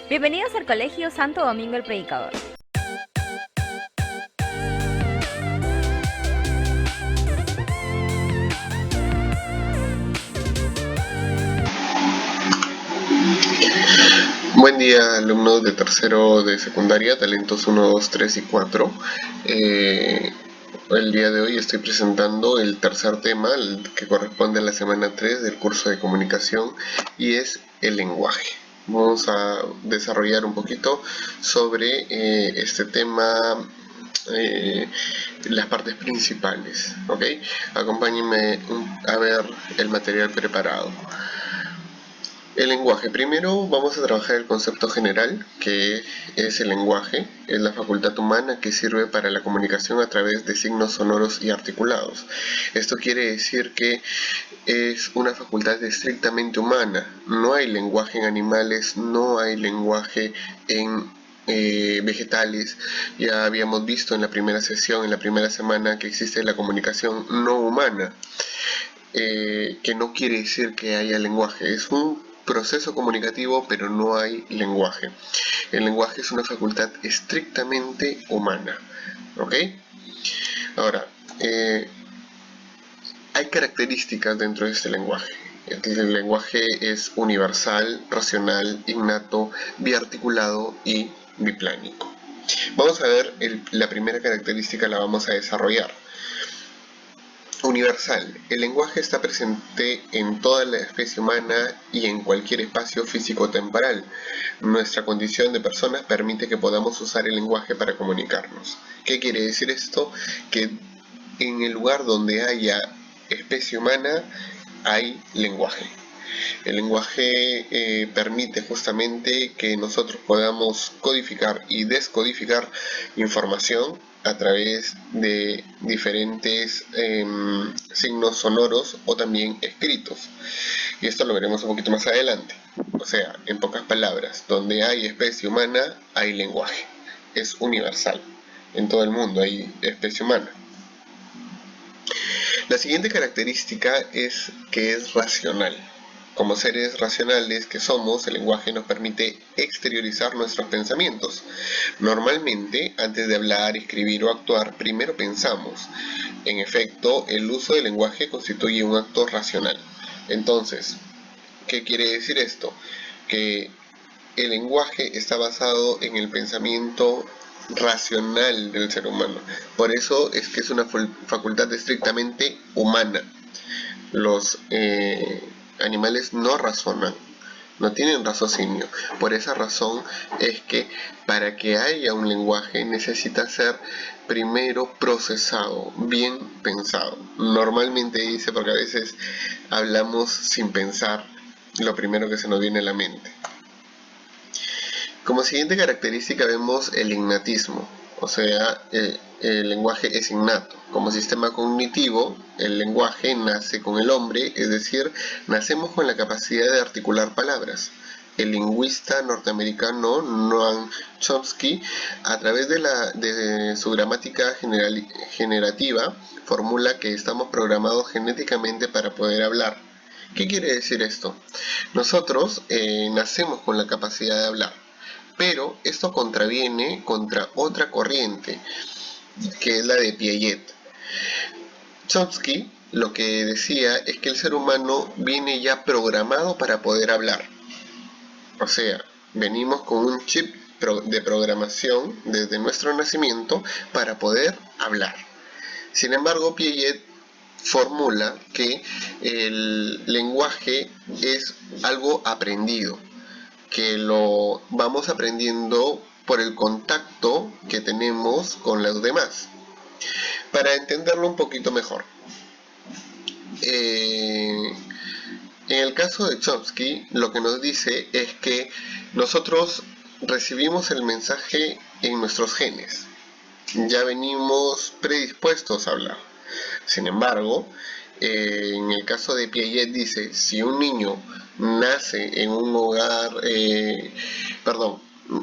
Bienvenidos al Colegio Santo Domingo el Predicador. Buen día, alumnos de tercero de secundaria, talentos 1, 2, 3 y 4. El día de hoy estoy presentando el tercer tema, el que corresponde a la semana 3 del curso de comunicación, y es el lenguaje. Vamos a desarrollar un poquito sobre este tema, las partes principales, ¿ok? Acompáñenme a ver el material preparado. El lenguaje. Primero vamos a trabajar el concepto general, que es el lenguaje. Es la facultad humana que sirve para la comunicación a través de signos sonoros y articulados. Esto quiere decir que es una facultad estrictamente humana. No hay lenguaje en animales, no hay lenguaje en vegetales. Ya habíamos visto en la primera sesión, en la primera semana, que existe la comunicación no humana. Que no quiere decir que haya lenguaje. Es un proceso comunicativo, pero no hay lenguaje. El lenguaje es una facultad estrictamente humana, ¿ok? Ahora, hay características dentro de este lenguaje. El lenguaje es universal, racional, innato, biarticulado y biplánico. Vamos a ver la primera característica, la vamos a desarrollar. Universal. El lenguaje está presente en toda la especie humana y en cualquier espacio físico-temporal. Nuestra condición de personas permite que podamos usar el lenguaje para comunicarnos. ¿Qué quiere decir esto? Que en el lugar donde haya especie humana hay lenguaje. El lenguaje permite justamente que nosotros podamos codificar y descodificar información a través de diferentes signos sonoros o también escritos. Y esto lo veremos un poquito más adelante. O sea, en pocas palabras, donde hay especie humana hay lenguaje. Es universal. En todo el mundo hay especie humana. La siguiente característica es que es racional. Como seres racionales que somos, el lenguaje nos permite exteriorizar nuestros pensamientos. Normalmente, antes de hablar, escribir o actuar, primero pensamos. En efecto, el uso del lenguaje constituye un acto racional. Entonces, ¿qué quiere decir esto? Que el lenguaje está basado en el pensamiento racional del ser humano. Por eso es que es una facultad estrictamente humana. Los animales no razonan, no tienen raciocinio. Por esa razón es que para que haya un lenguaje necesita ser primero procesado, bien pensado. Normalmente dice, porque a veces hablamos sin pensar lo primero que se nos viene a la mente. Como siguiente característica vemos el innatismo, o sea, el lenguaje es innato. Como sistema cognitivo, el lenguaje nace con el hombre, es decir, nacemos con la capacidad de articular palabras. El lingüista norteamericano Noam Chomsky, a través de su gramática generativa, formula que estamos programados genéticamente para poder hablar. ¿Qué quiere decir esto? Nosotros nacemos con la capacidad de hablar. Pero esto contraviene contra otra corriente, que es la de Piaget. Chomsky lo que decía es que el ser humano viene ya programado para poder hablar. O sea, venimos con un chip de programación desde nuestro nacimiento para poder hablar. Sin embargo, Piaget formula que el lenguaje es algo aprendido, que lo vamos aprendiendo por el contacto que tenemos con los demás. Para entenderlo un poquito mejor, en el caso de Chomsky, lo que nos dice es que nosotros recibimos el mensaje en nuestros genes. Ya venimos predispuestos a hablar. Sin embargo, en el caso de Piaget dice, si un niño nace en un hogar,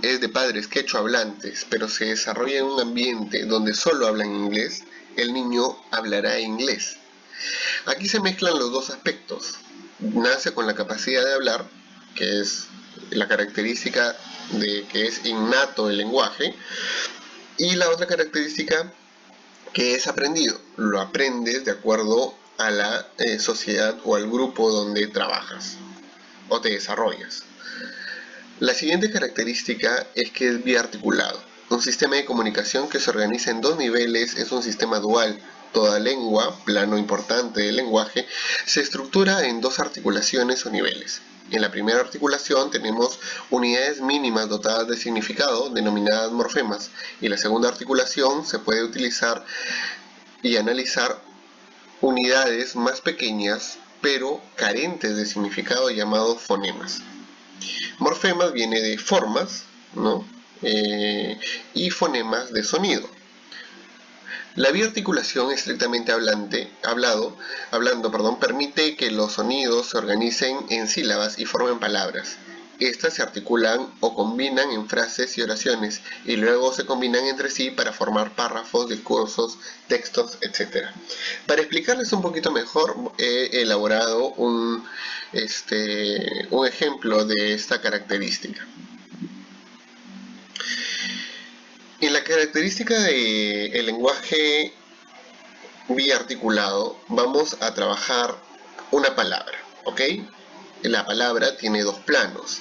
es de padres quechua-hablantes, pero se desarrolla en un ambiente donde solo hablan inglés, el niño hablará inglés. Aquí se mezclan los dos aspectos. Nace con la capacidad de hablar, que es la característica de que es innato el lenguaje, y la otra característica que es aprendido. Lo aprendes de acuerdo a la sociedad o al grupo donde trabajas o te desarrollas. La siguiente característica es que es biarticulado. Un sistema de comunicación que se organiza en dos niveles es un sistema dual. Toda lengua, plano importante del lenguaje, se estructura en dos articulaciones o niveles. En la primera articulación tenemos unidades mínimas dotadas de significado, denominadas morfemas, y la segunda articulación se puede utilizar y analizar unidades más pequeñas, pero carentes de significado, llamados fonemas. Morfemas viene de formas, ¿no? Y fonemas de sonido. La biarticulación, estrictamente hablando, permite que los sonidos se organicen en sílabas y formen palabras. Estas se articulan o combinan en frases y oraciones, y luego se combinan entre sí para formar párrafos, discursos, textos, etc. Para explicarles un poquito mejor, he elaborado un ejemplo de esta característica. En la característica del lenguaje biarticulado vamos a trabajar una palabra, ¿ok? La palabra tiene dos planos,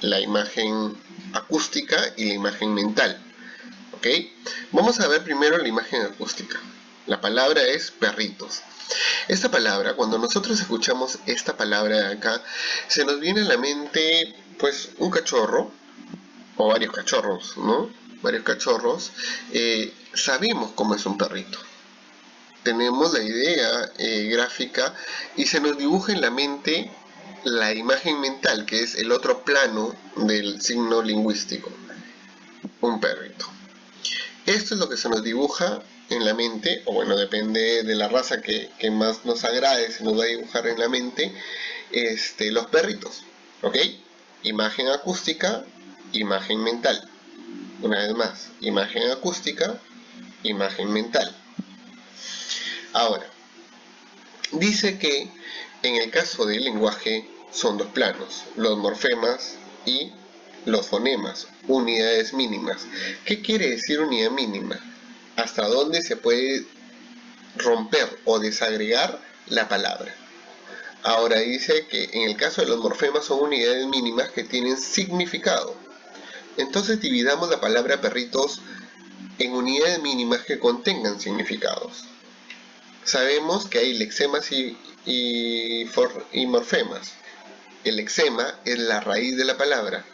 la imagen acústica y la imagen mental, ¿ok? Vamos a ver primero la imagen acústica. La palabra es perritos. Esta palabra, cuando nosotros escuchamos esta palabra de acá, se nos viene a la mente pues un cachorro o varios cachorros, ¿no? Varios cachorros. Sabemos cómo es un perrito. Tenemos la idea gráfica y se nos dibuja en la mente la imagen mental, que es el otro plano del signo lingüístico, un perrito. Esto es lo que se nos dibuja en la mente, o bueno, depende de la raza que más nos agrade, se nos va a dibujar en la mente los perritos, ¿ok? Imagen acústica, imagen mental. Una vez más, imagen acústica, imagen mental. Ahora, dice que en el caso del lenguaje son dos planos, los morfemas y los fonemas, unidades mínimas. ¿Qué quiere decir unidad mínima? Hasta dónde se puede romper o desagregar la palabra. Ahora dice que en el caso de los morfemas son unidades mínimas que tienen significado. Entonces dividamos la palabra perritos en unidades mínimas que contengan significados. Sabemos que hay lexemas y morfemas. El lexema es la raíz de la palabra.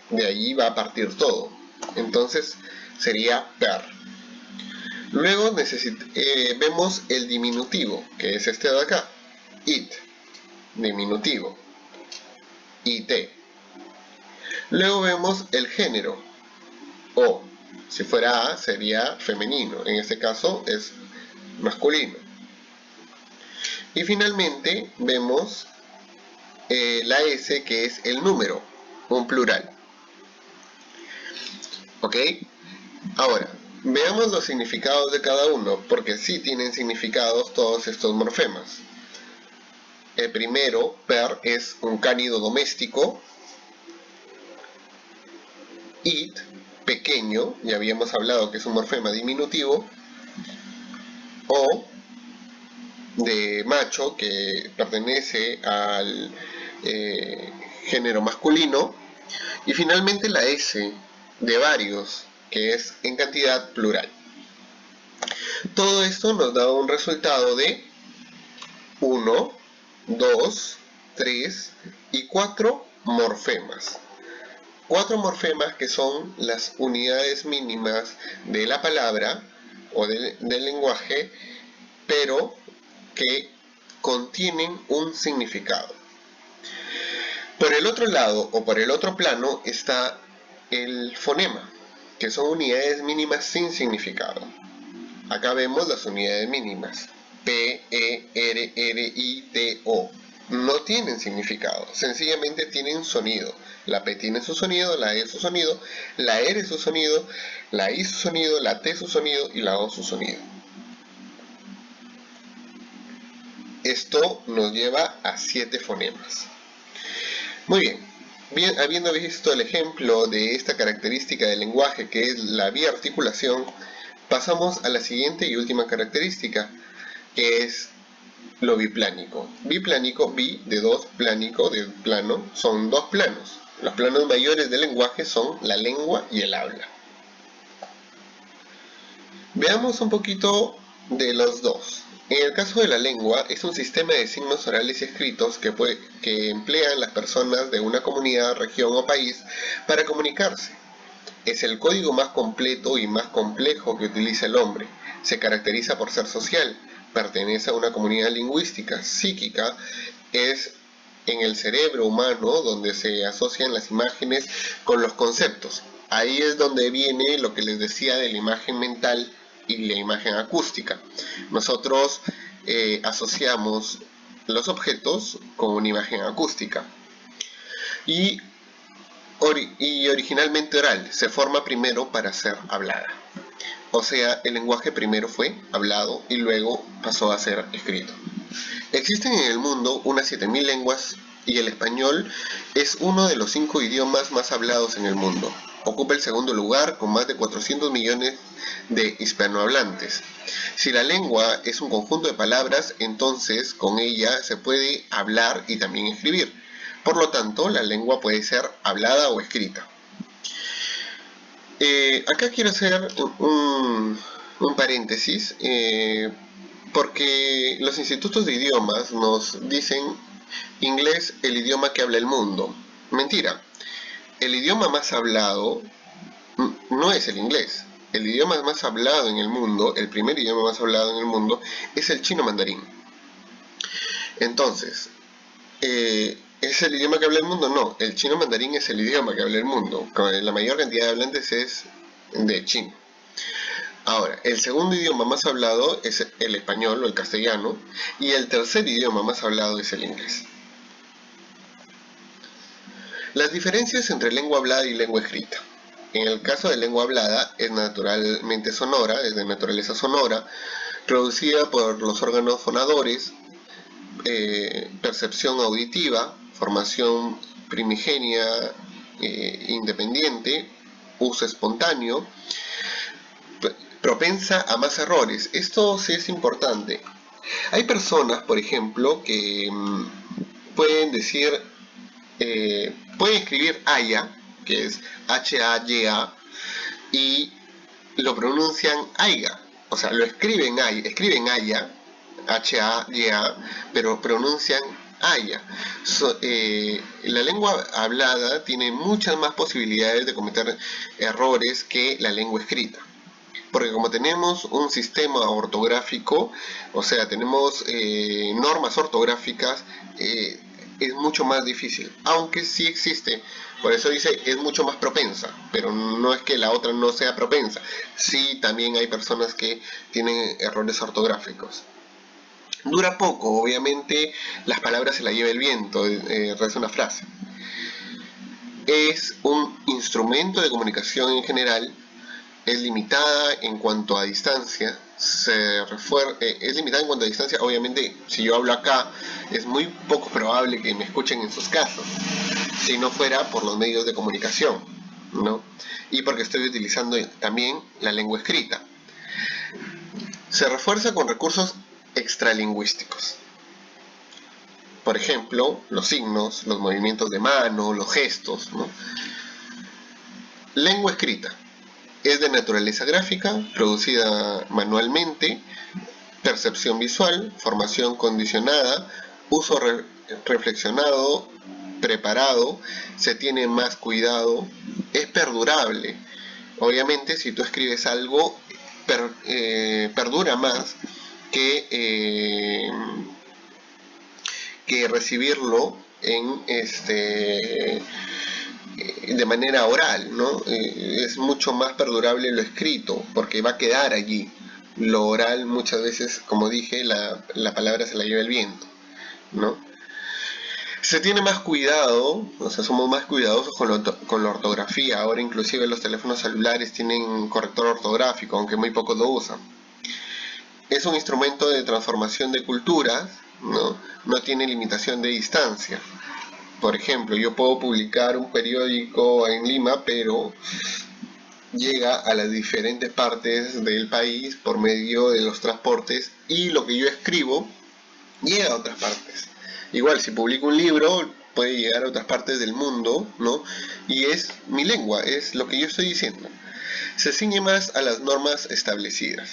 De allí va a partir todo. Entonces sería per. Luego vemos el diminutivo, que es este de acá. It. Diminutivo. It. Luego vemos el género. O. Si fuera A sería femenino. En este caso es masculino. Y finalmente vemos la S, que es el número, un plural. ¿Ok? Ahora, veamos los significados de cada uno, porque sí tienen significados todos estos morfemas. El primero, per, es un cánido doméstico. It, pequeño, ya habíamos hablado que es un morfema diminutivo. O, de macho, que pertenece al género masculino. Y finalmente la S, de varios, que es en cantidad plural. Todo esto nos da un resultado de 1, 2, 3 y 4 morfemas. 4 morfemas que son las unidades mínimas de la palabra o del lenguaje, pero que contienen un significado. Por el otro lado o por el otro plano está el fonema, que son unidades mínimas sin significado. Acá vemos las unidades mínimas, P, E, R, R, I, T, O. No tienen significado, sencillamente tienen sonido. La P tiene su sonido, la E su sonido, la R su sonido, la I su sonido, la T su sonido y la O su sonido. Esto nos lleva a 7 fonemas. Muy bien, habiendo visto el ejemplo de esta característica del lenguaje que es la biarticulación, pasamos a la siguiente y última característica, que es lo biplánico. Biplánico, bi de dos, plánico de plano, son dos planos. Los planos mayores del lenguaje son la lengua y el habla. Veamos un poquito de los dos. En el caso de la lengua, es un sistema de signos orales y escritos que emplean las personas de una comunidad, región o país para comunicarse. Es el código más completo y más complejo que utiliza el hombre. Se caracteriza por ser social, pertenece a una comunidad lingüística, psíquica, es en el cerebro humano donde se asocian las imágenes con los conceptos. Ahí es donde viene lo que les decía de la imagen mental y la imagen acústica. Nosotros asociamos los objetos con una imagen acústica. Y originalmente oral, se forma primero para ser hablada. O sea, el lenguaje primero fue hablado y luego pasó a ser escrito. Existen en el mundo unas 7000 lenguas y el español es uno de los 5 idiomas más hablados en el mundo. Ocupa el segundo lugar con más de 400 millones de hispanohablantes. Si la lengua es un conjunto de palabras, entonces con ella se puede hablar y también escribir. Por lo tanto, la lengua puede ser hablada o escrita. Acá quiero hacer un paréntesis, porque los institutos de idiomas nos dicen inglés el idioma que habla el mundo. Mentira. El idioma más hablado no es el inglés. El idioma más hablado en el mundo, el primer idioma más hablado en el mundo, es el chino mandarín. Entonces, ¿es el idioma que habla el mundo? No, el chino mandarín es el idioma que habla el mundo. La mayor cantidad de hablantes es de chino. Ahora, el segundo idioma más hablado es el español o el castellano, y el tercer idioma más hablado es el inglés. Las diferencias entre lengua hablada y lengua escrita. En el caso de lengua hablada es naturalmente sonora, es de naturaleza sonora, producida por los órganos fonadores, percepción auditiva, formación primigenia independiente, uso espontáneo, propensa a más errores. Esto sí es importante. Hay personas, por ejemplo, que pueden decir, pueden escribir haya, que es H-A-Y-A, y lo pronuncian aiga. O sea, lo escriben haya, H-A-Y-A, pero pronuncian haya. La lengua hablada tiene muchas más posibilidades de cometer errores que la lengua escrita. Porque como tenemos un sistema ortográfico, o sea, tenemos normas ortográficas, es mucho más difícil, aunque sí existe. Por eso dice, es mucho más propensa, pero no es que la otra no sea propensa. Sí, también hay personas que tienen errores ortográficos. Dura poco, obviamente las palabras se las lleva el viento, reza una frase. Es un instrumento de comunicación en general. Es limitada en cuanto a distancia, es limitada en cuanto a distancia. Obviamente, si yo hablo acá, es muy poco probable que me escuchen en sus casas, si no fuera por los medios de comunicación, ¿no? Y porque estoy utilizando también la lengua escrita. Se refuerza con recursos extralingüísticos. Por ejemplo, los signos, los movimientos de mano, los gestos, ¿no? Lengua escrita. Es de naturaleza gráfica, producida manualmente, percepción visual, formación condicionada, uso reflexionado, preparado, se tiene más cuidado, es perdurable. Obviamente, si tú escribes algo, perdura más que recibirlo en de manera oral, ¿no? Es mucho más perdurable lo escrito, porque va a quedar allí. Lo oral muchas veces, como dije, la palabra se la lleva el viento, ¿no? Se tiene más cuidado, o sea, somos más cuidadosos con la ortografía. Ahora inclusive los teléfonos celulares tienen corrector ortográfico, aunque muy pocos lo usan. Es un instrumento de transformación de culturas, ¿no? No tiene limitación de distancia. Por ejemplo, yo puedo publicar un periódico en Lima, pero llega a las diferentes partes del país por medio de los transportes y lo que yo escribo llega a otras partes. Igual, si publico un libro, puede llegar a otras partes del mundo, ¿no? Y es mi lengua, es lo que yo estoy diciendo. Se ciñe más a las normas establecidas.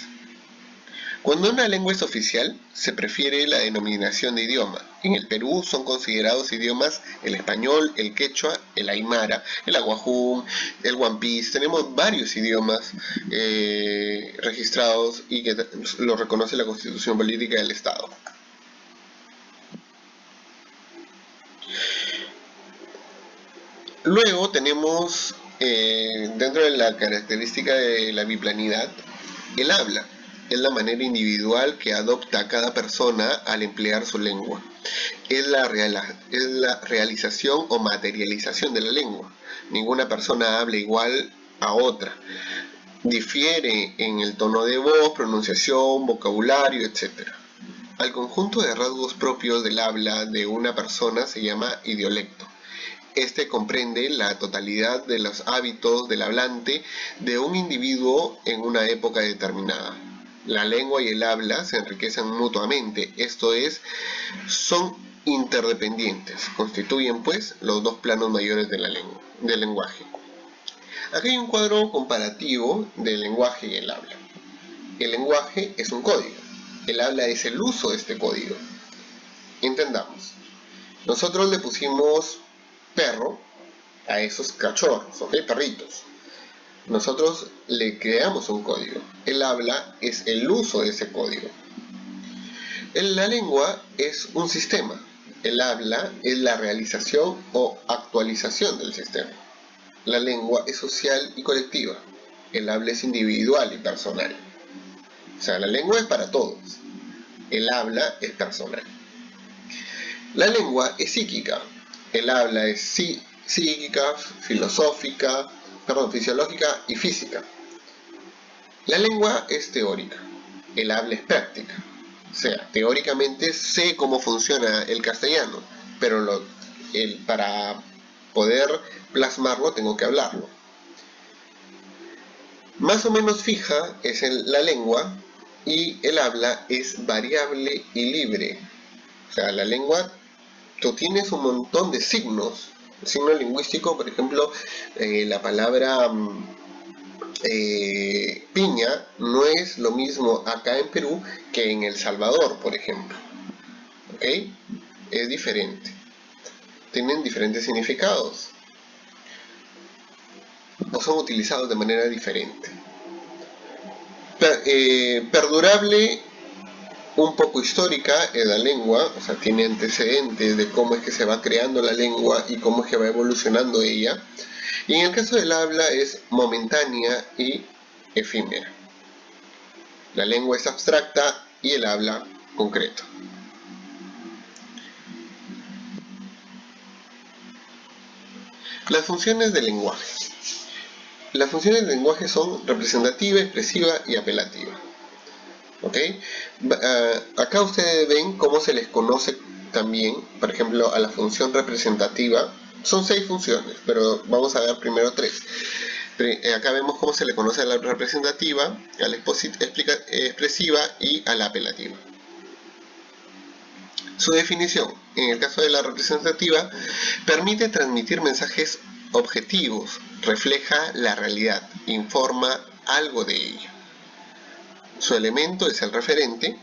Cuando una lengua es oficial, se prefiere la denominación de idioma. En el Perú son considerados idiomas el español, el quechua, el aymara, el aguajún, el huampís. Tenemos varios idiomas registrados y que lo reconoce la Constitución Política del Estado. Luego tenemos, dentro de la característica de la biplanidad, el habla. Es la manera individual que adopta cada persona al emplear su lengua. Es la realización o materialización de la lengua. Ninguna persona habla igual a otra. Difiere en el tono de voz, pronunciación, vocabulario, etc. Al conjunto de rasgos propios del habla de una persona se llama idiolecto. Este comprende la totalidad de los hábitos del hablante de un individuo en una época determinada. La lengua y el habla se enriquecen mutuamente, esto es, son interdependientes, constituyen pues los dos planos mayores de del lenguaje. Aquí hay un cuadro comparativo del lenguaje y el habla. El lenguaje es un código, el habla es el uso de este código. Entendamos, nosotros le pusimos perro a esos cachorros, ¿ok? Perritos. Nosotros le creamos un código. El habla es el uso de ese código. La lengua es un sistema. El habla es la realización o actualización del sistema. La lengua es social y colectiva. El habla es individual y personal. O sea, la lengua es para todos. El habla es personal. La lengua es psíquica. El habla es psíquica, fisiológica y física. La lengua es teórica, el habla es práctica. O sea, teóricamente sé cómo funciona el castellano, pero para poder plasmarlo tengo que hablarlo. Más o menos fija es la lengua y el habla es variable y libre. O sea, la lengua, tú tienes un montón de signos. El signo lingüístico, por ejemplo, la palabra piña no es lo mismo acá en Perú que en El Salvador, por ejemplo. ¿Ok? Es diferente. Tienen diferentes significados. O son utilizados de manera diferente. Perdurable, un poco histórica es la lengua, o sea, tiene antecedentes de cómo es que se va creando la lengua y cómo es que va evolucionando ella. Y en el caso del habla es momentánea y efímera. La lengua es abstracta y el habla concreto. Las funciones del lenguaje. Las funciones del lenguaje son representativa, expresiva y apelativa. ¿Ok? Acá ustedes ven cómo se les conoce también, por ejemplo, a la función representativa. Son 6 funciones, pero vamos a ver primero 3. Acá vemos cómo se le conoce a la representativa, a la expresiva y a la apelativa. Su definición, en el caso de la representativa, permite transmitir mensajes objetivos, refleja la realidad, informa algo de ella. Su elemento es el referente,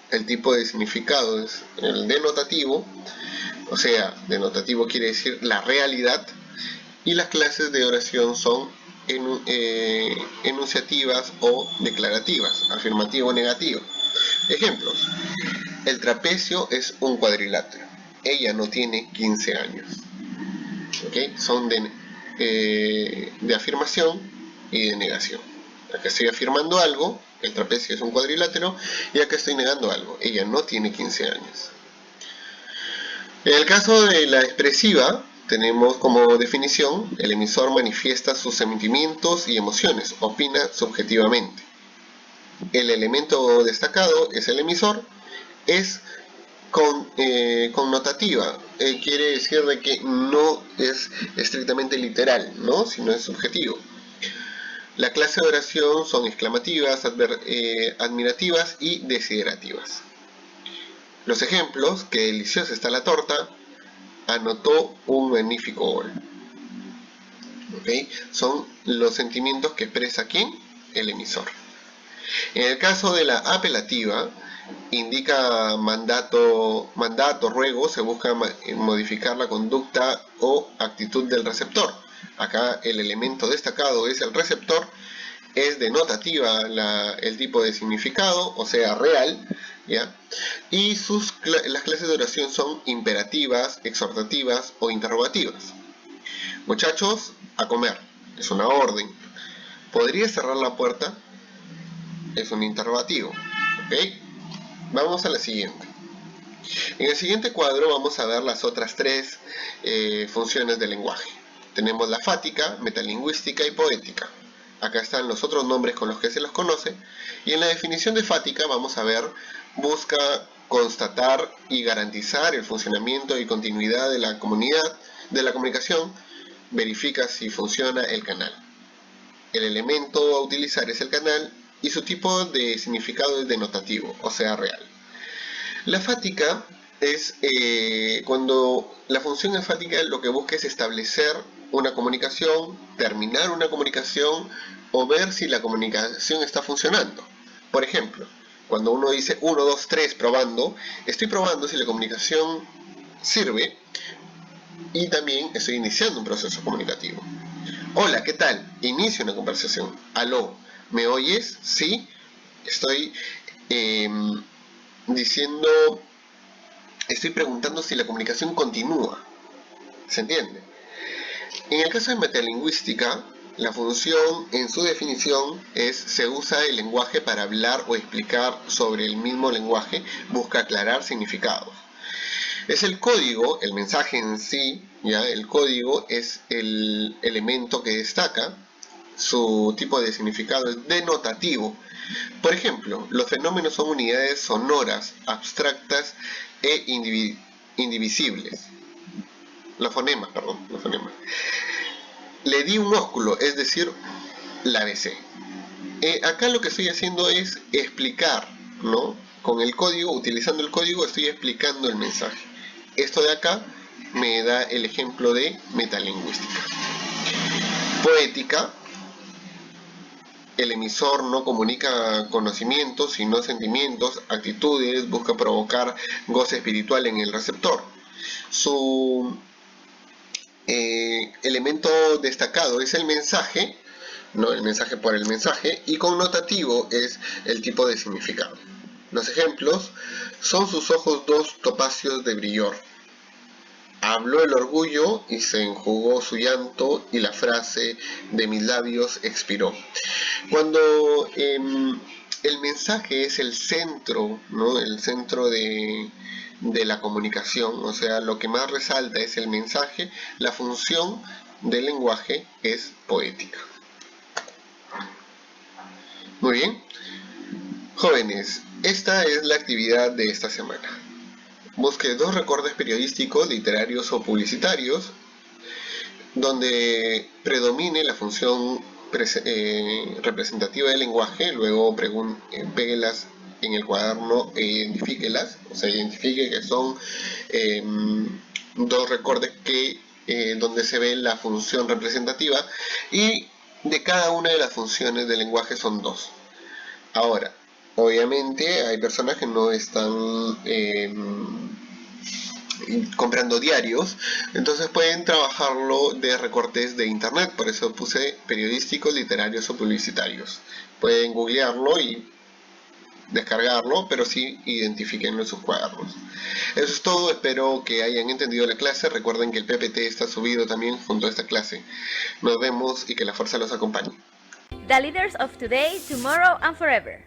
el tipo de significado es el denotativo, o sea, denotativo quiere decir la realidad, y las clases de oración son enunciativas o declarativas, afirmativo o negativo. Ejemplos: el trapecio es un cuadrilátero. Ella no tiene 15 años. ¿Okay? Son de afirmación y de negación. Acá estoy afirmando algo, el trapecio es un cuadrilátero, y acá estoy negando algo, ella no tiene 15 años. En el caso de la expresiva, tenemos como definición: el emisor manifiesta sus sentimientos y emociones, opina subjetivamente. El elemento destacado es el emisor, es connotativa, quiere decir de que no es estrictamente literal, ¿no? Sino es subjetivo. La clase de oración son exclamativas, admirativas y desiderativas. Los ejemplos: qué deliciosa está la torta, anotó un magnífico gol. ¿Okay? Son los sentimientos que expresa ¿quién? El emisor. En el caso de la apelativa, indica mandato, ruego, se busca modificar la conducta o actitud del receptor. Acá el elemento destacado es el receptor, es denotativa el tipo de significado, o sea, real, ¿ya? Y las clases de oración son imperativas, exhortativas o interrogativas. Muchachos, a comer, es una orden. ¿Podría cerrar la puerta? Es un interrogativo. ¿Ok? Vamos a la siguiente. En el siguiente cuadro vamos a ver las otras tres funciones del lenguaje. Tenemos la fática, metalingüística y poética. Acá están los otros nombres con los que se los conoce. Y en la definición de fática vamos a ver, busca constatar y garantizar el funcionamiento y continuidad de la comunicación, verifica si funciona el canal. El elemento a utilizar es el canal y su tipo de significado es denotativo, o sea, real. La fática es cuando la función enfática lo que busca es establecer una comunicación, terminar una comunicación o ver si la comunicación está funcionando. Por ejemplo, cuando uno dice 1, 2, 3 probando, estoy probando si la comunicación sirve y también estoy iniciando un proceso comunicativo. Hola, ¿qué tal? Inicio una conversación. Aló, ¿me oyes? Sí, estoy estoy preguntando si la comunicación continúa. ¿Se entiende? En el caso de metalingüística, la función en su definición es: se usa el lenguaje para hablar o explicar sobre el mismo lenguaje, busca aclarar significados. Es el código, el mensaje en sí, ¿ya? El código es el elemento que destaca, su tipo de significado es denotativo. Por ejemplo, los fenómenos son unidades sonoras, abstractas e indivisibles. Los fonemas. Le di un ósculo, es decir, la besé. Acá lo que estoy haciendo es explicar, ¿no? Con el código, utilizando el código, estoy explicando el mensaje. Esto de acá me da el ejemplo de metalingüística. Poética: el emisor no comunica conocimientos, sino sentimientos, actitudes, busca provocar goce espiritual en el receptor. Su elemento destacado es el mensaje, ¿no? El mensaje por el mensaje, y connotativo es el tipo de significado. Los ejemplos son: sus ojos dos topacios de brillo. Habló el orgullo y se enjugó su llanto, y la frase de mis labios expiró. Cuando el mensaje es el centro, ¿no? El centro de la comunicación, o sea, lo que más resalta es el mensaje, la función del lenguaje es poética. Muy bien. Jóvenes, esta es la actividad de esta semana. Busque 2 recortes periodísticos, literarios o publicitarios donde predomine la función representativa del lenguaje. Luego péguelas en el cuaderno e identifíquelas, o sea, identifique que son 2 recortes donde se ve la función representativa, y de cada una de las funciones del lenguaje son 2. Ahora, obviamente hay personas que no están comprando diarios, entonces pueden trabajarlo de recortes de internet. Por eso puse periodísticos, literarios o publicitarios. Pueden googlearlo y descargarlo, pero sí identifiquenlo en sus cuadernos. Eso es todo, espero que hayan entendido la clase. Recuerden que el PPT está subido también junto a esta clase. Nos vemos y que la fuerza los acompañe. The leaders of today, tomorrow and forever.